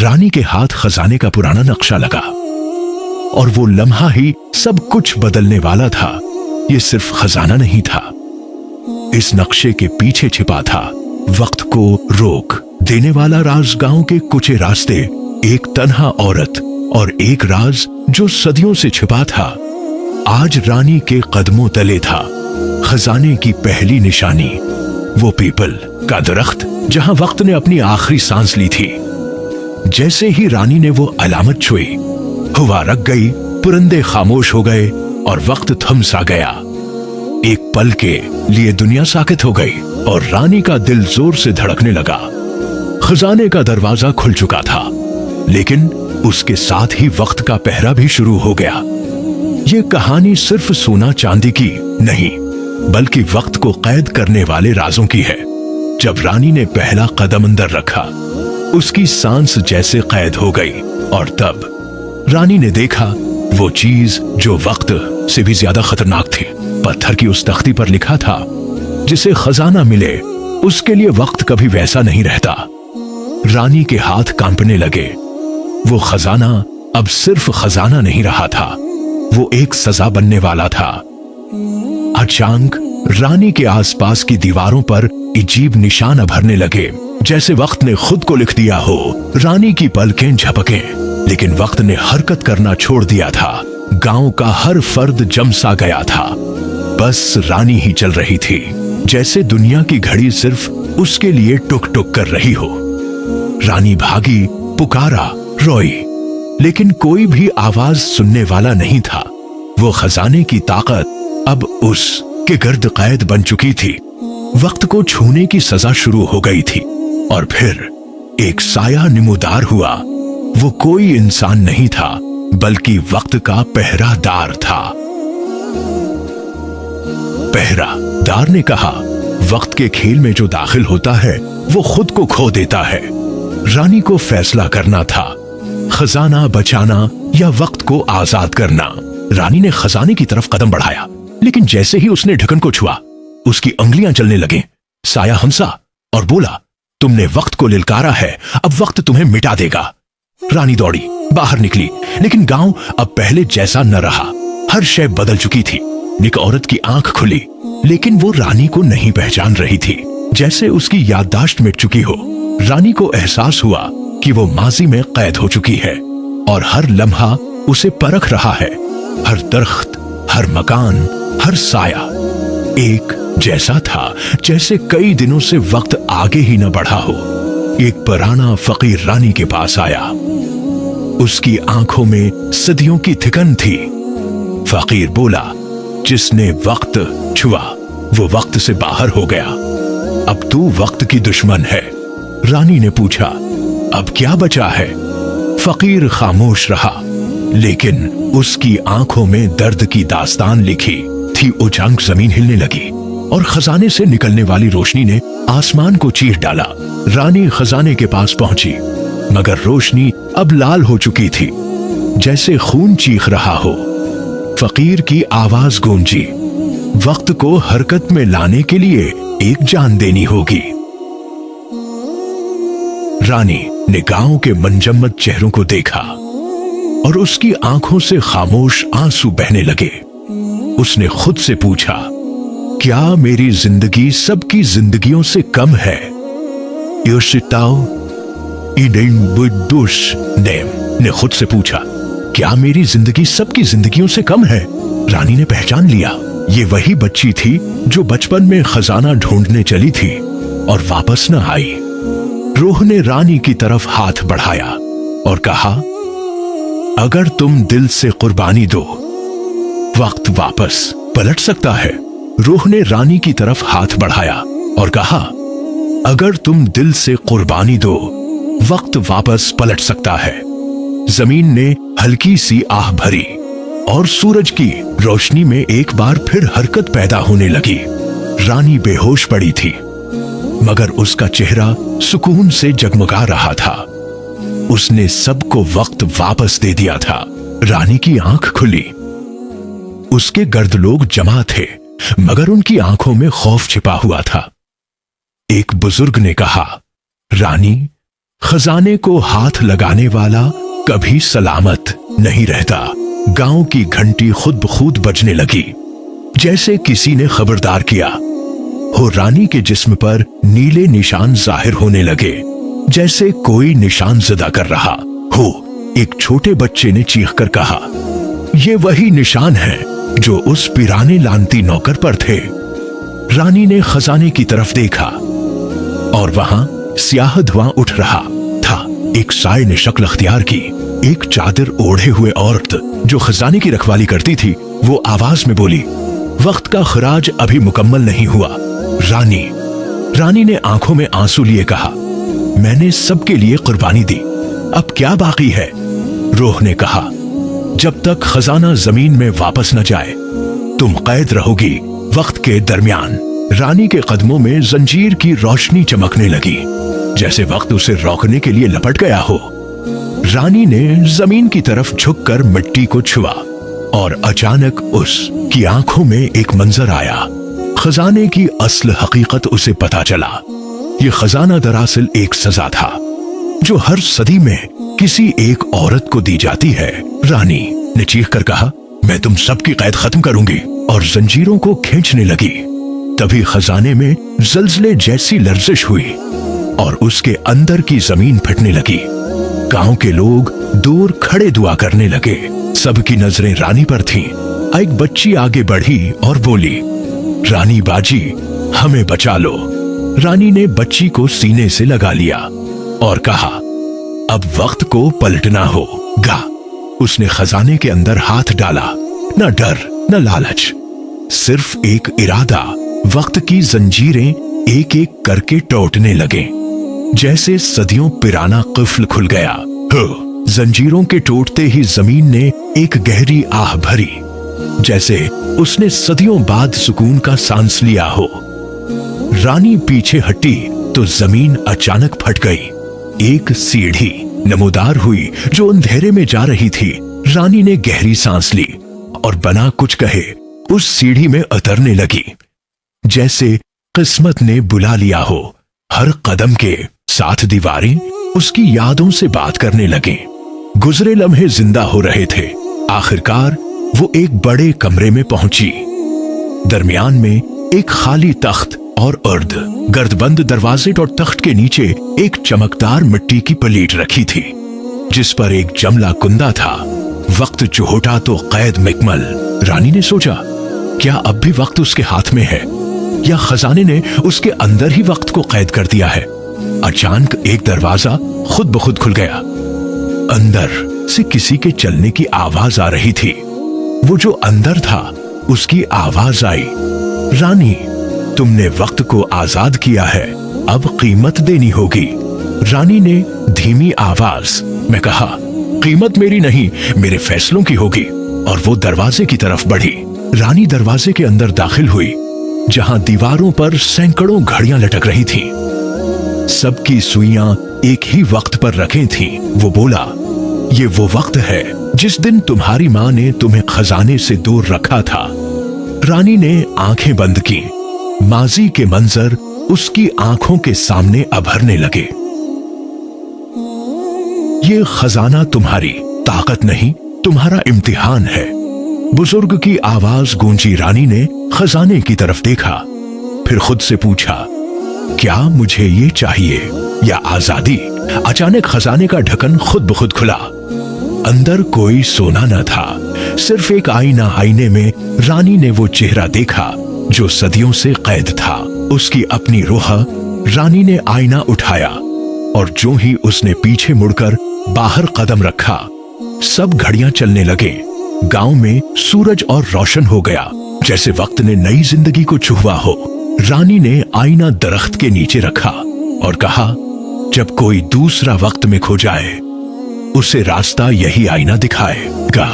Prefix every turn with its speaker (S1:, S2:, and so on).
S1: रानी के हाथ खजाने का पुराना नक्शा लगा और वो लम्हा ही सब कुछ बदलने वाला था। ये सिर्फ खजाना नहीं था, इस नक्शे के पीछे छिपा था वक्त को रोक देने वाला राज। गांव के कुछ रास्ते, एक तन्हा औरत और एक राज जो सदियों से छिपा था, आज रानी के कदमों तले था। खजाने की पहली निशानी, वो पीपल का दरख्त जहां वक्त ने अपनी आखिरी सांस ली थी। जैसे ही रानी ने वो अलामत छुई, हवा रक गई, परिंदे खामोश हो गए और वक्त थम सा गया। एक पल के लिए दुनिया साकित हो गई और रानी का दिल जोर से धड़कने लगा। खजाने का दरवाजा खुल चुका था, लेकिन उसके साथ ही वक्त का पहरा भी शुरू हो गया। ये कहानी सिर्फ सोना चांदी की नहीं, बल्कि वक्त को कैद करने वाले राजों की है। जब रानी ने पहला कदम अंदर रखा, उसकी सांस जैसे कैद हो गई और तब रानी ने देखा वो चीज जो वक्त से भी ज्यादा खतरनाक थी। पत्थर की उस तख्ती पर लिखा था, जिसे खजाना मिले उसके लिए वक्त कभी वैसा नहीं रहता। रानी के हाथ कांपने लगे। वो खजाना अब सिर्फ खजाना नहीं रहा था, वो एक सजा बनने वाला था। अचानक रानी के आसपास की दीवारों पर अजीब निशान उभरने लगे, जैसे वक्त ने खुद को लिख दिया हो। रानी की पलकें झपकें, लेकिन वक्त ने हरकत करना छोड़ दिया था। गांव का हर फर्द जम सा गया था, बस रानी ही चल रही थी, जैसे दुनिया की घड़ी सिर्फ उसके लिए टुक टुक कर रही हो। रानी भागी, पुकारा, रोई, लेकिन कोई भी आवाज सुनने वाला नहीं था। वो खजाने की ताकत अब उसके गर्द कैद बन चुकी थी। वक्त को छूने की सजा शुरू हो गई थी और फिर एक साया निमूदार हुआ। वो कोई इंसान नहीं था, बल्कि वक्त का पहरादार था। पहरादार ने कहा, वक्त के खेल में जो दाखिल होता है वो खुद को खो देता है। रानी को फैसला करना था, खजाना बचाना या वक्त को आजाद करना। रानी ने खजाने की तरफ कदम बढ़ाया, लेकिन जैसे ही उसने ढक्कन को छुआ, उसकी अंगुलियां चलने लगी। साया हंसा और बोला, तुमने वक्त को लिलकारा है, अब वक्त तुम्हें मिटा देगा। रानी दौड़ी, बाहर निकली, लेकिन गांव अब पहले जैसा न रहा। हर शय बदल चुकी थी। एक औरत की आंख खुली, लेकिन वो रानी को नहीं पहचान रही थी, जैसे उसकी याददाश्त मिट चुकी हो। रानी को एहसास हुआ कि वो माजी में कैद हो चुकी है और हर लम्हा उसे परख रहा है। हर दरख्त, हर मकान, हर साया एक जैसा था, जैसे कई दिनों से वक्त आगे ही न बढ़ा हो। एक पुराना फकीर रानी के पास आया। उसकी आंखों में सदियों की थिकन थी। फकीर बोला, जिसने वक्त छुआ वो वक्त से बाहर हो गया, अब तू वक्त की दुश्मन है। रानी ने पूछा, अब क्या बचा है? फकीर खामोश रहा, लेकिन उसकी आंखों में दर्द की दास्तान लिखी थी। अचानक जमीन हिलने लगी और खजाने से निकलने वाली रोशनी ने आसमान को चीर डाला। रानी खजाने के पास पहुंची, मगर रोशनी अब लाल हो चुकी थी, जैसे खून चीख रहा हो। फकीर की आवाज गूंजी, वक्त को हरकत में लाने के लिए एक जान देनी होगी। रानी ने गांव के मनजम्मत चेहरों को देखा और उसकी आंखों से खामोश आंसू बहने लगे। उसने खुद से पूछा, क्या मेरी जिंदगी सबकी जिंदगियों से कम है? ने खुद से पूछा, क्या मेरी जिंदगी सबकी जिंदगियों से कम है? रानी ने पहचान लिया, ये वही बच्ची थी जो बचपन में खजाना ढूंढने चली थी और वापस न आई। रूह ने रानी की तरफ हाथ बढ़ाया और कहा, अगर तुम दिल से कुर्बानी दो, वक्त वापस पलट सकता है। रूह ने रानी की तरफ हाथ बढ़ाया और कहा, अगर तुम दिल से कुर्बानी दो, वक्त वापस पलट सकता है। जमीन ने हल्की सी आह भरी और सूरज की रोशनी में एक बार फिर हरकत पैदा होने लगी। रानी बेहोश पड़ी थी, मगर उसका चेहरा सुकून से जगमगा रहा था। उसने सबको वक्त वापस दे दिया था। रानी की आंख खुली। उसके गर्द लोग जमा थे, मगर उनकी आंखों में खौफ छिपा हुआ था। एक बुजुर्ग ने कहा, रानी, खजाने को हाथ लगाने वाला कभी सलामत नहीं रहता। गांव की घंटी खुद ब खुद बजने लगी, जैसे किसी ने खबरदार किया हो। रानी के जिस्म पर नीले निशान जाहिर होने लगे, जैसे कोई निशान ज़दा कर रहा हो। एक छोटे बच्चे ने चीख कर कहा, ये वही निशान है जो उस पिराने लानती नौकर पर थे। रानी ने खजाने की तरफ देखा और वहां स्याह धुआं उठ रहा था। एक साए ने शक्ल अख्तियार की। एक चादर ओढ़े हुए औरत जो खजाने की रखवाली करती थी, वो आवाज में बोली, वक्त का खराज अभी मुकम्मल नहीं हुआ। रानी ने आंखों में आंसू लिए कहा, मैंने सबके लिए कुर्बानी दी, अब क्या बाकी है? रूह ने कहा, जब तक खजाना जमीन में वापस न जाए तुम कैद रहोगी वक्त के दरमियान। रानी के कदमों में जंजीर की रोशनी चमकने लगी, जैसे वक्त उसे रोकने के लिए लपट गया हो। रानी ने जमीन की तरफ झुककर मिट्टी को छुआ और अचानक उसकी आंखों में एक मंजर आया। खजाने की असल हकीकत उसे पता चला। ये खजाना दरअसल एक सजा था जो हर सदी में किसी एक औरत को दी जाती है। रानी ने चीख कर कहा, मैं तुम सबकी कैद खत्म करूंगी, और जंजीरों को खींचने लगी। तभी खजाने में जल्जले जैसी लर्जिश हुई और उसके अंदर की जमीन फटने लगी। गांव के लोग दूर खड़े दुआ करने लगे। सबकी नजरें रानी पर थीं। एक बच्ची आगे बढ़ी और बोली, रानी बाजी, हमें बचा लो। रानी ने बच्ची को सीने से लगा लिया और कहा, अब वक्त को पलटना होगा। उसने खजाने के अंदर हाथ डाला। न डर न लालच, सिर्फ एक इरादा। वक्त की जंजीरें एक एक करके टूटने लगे, जैसे सदियों पुराना क़िफ़्ल खुल गया हो। जंजीरों के टूटते ही जमीन ने एक गहरी आह भरी, जैसे उसने सदियों बाद सुकून का सांस लिया हो। रानी पीछे हटी तो जमीन अचानक फट गई। एक सीढ़ी नमोदार हुई जो अंधेरे में जा रही थी। रानी ने गहरी सांस ली और बिना कुछ कहे उस सीढ़ी में उतरने लगी, जैसे किस्मत ने बुला लिया हो। हर कदम के साथ दीवारें उसकी यादों से बात करने लगे। गुजरे लम्हे जिंदा हो रहे थे। आखिरकार वो एक बड़े कमरे में पहुंची। दरमियान में एक खाली तख्त और अर्द गर्दबंद दरवाजे और तख्त के नीचे एक चमकदार मिट्टी की प्लेट रखी थी, जिस पर एक जमला कुंदा था। वक्त चुहोटा तो कैद मिकमल। रानी ने सोचा, क्या अब भी वक्त उसके हाथ में है या खजाने ने उसके अंदर ही वक्त को कैद कर दिया है? अचानक एक दरवाजा खुद ब खुद खुल गया। अंदर से किसी के चलने की आवाज आ रही थी। वो जो अंदर था उसकी आवाज आई, रानी, तुमने वक्त को आजाद किया है, अब कीमत देनी होगी। रानी ने धीमी आवाज में कहा, कीमत मेरी नहीं, मेरे फैसलों की होगी। और वो दरवाजे की तरफ बढ़ी। रानी दरवाजे के अंदर दाखिल हुई, जहां दीवारों पर सैकड़ों घड़ियां लटक रही थीं। सबकी सुइयां एक ही वक्त पर रखी थीं। वो बोला, ये वो वक्त है जिस दिन तुम्हारी मां ने तुम्हें खजाने से दूर रखा था। रानी ने आंखें बंद की। माजी के मंजर उसकी आंखों के सामने अभरने लगे। ये खजाना तुम्हारी ताकत नहीं, तुम्हारा इम्तिहान है। बुजुर्ग की आवाज गूंजी। रानी ने खजाने की तरफ देखा, फिर खुद से पूछा, क्या मुझे ये चाहिए या आजादी? अचानक खजाने का ढक्कन खुद ब खुद खुला। अंदर कोई सोना न था, सिर्फ एक आईना। आईने में रानी ने वो चेहरा देखा जो सदियों से कैद था। उसकी अपनी रूह। रानी ने आईना उठाया और जो ही उसने पीछे मुड़कर बाहर कदम रखा, सब घड़ियां चलने लगे। गांव में सूरज और रोशन हो गया, जैसे वक्त ने नई जिंदगी को छुआ हो। रानी ने आईना दरख्त के नीचे रखा और कहा, जब कोई दूसरा वक्त में खो जाए उसे रास्ता यही आईना दिखाएगा।